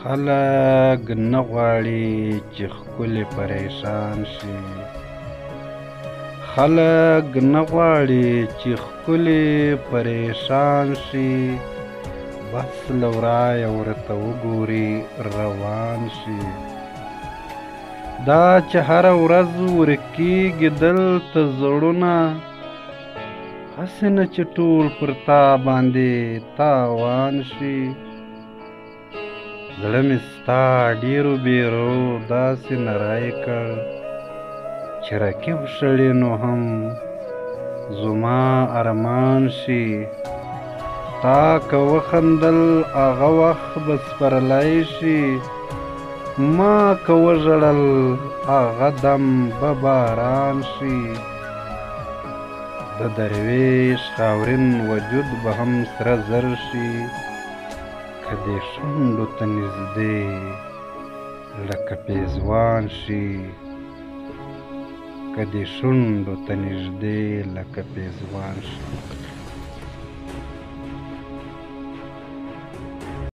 خلک نه غواړي چې ښکلي پریشان شي. خلک نه غواړي چې ښکلي پریشان شي. بس له ورایه ورته وګوري روان شي. دا چې هره ورځ ورکېږي دلته زړونه، هسې نه چې ټول پر تا باندې تاوان شي. زړه مې ستا ډېرو بیرو داسې نری کړ چې رقیب شړې نو هم زما ارمان شي. تا که وخندل هغه وخت به سپرلی شي، ما که وژړل هغه دم به باران شي. د درویش خاورین وجود به هم سره زر شي، که دې شونډو ته نږدې لکه پیزوان شي. که دې شونډو ته نږدې لکه پیزوان شي.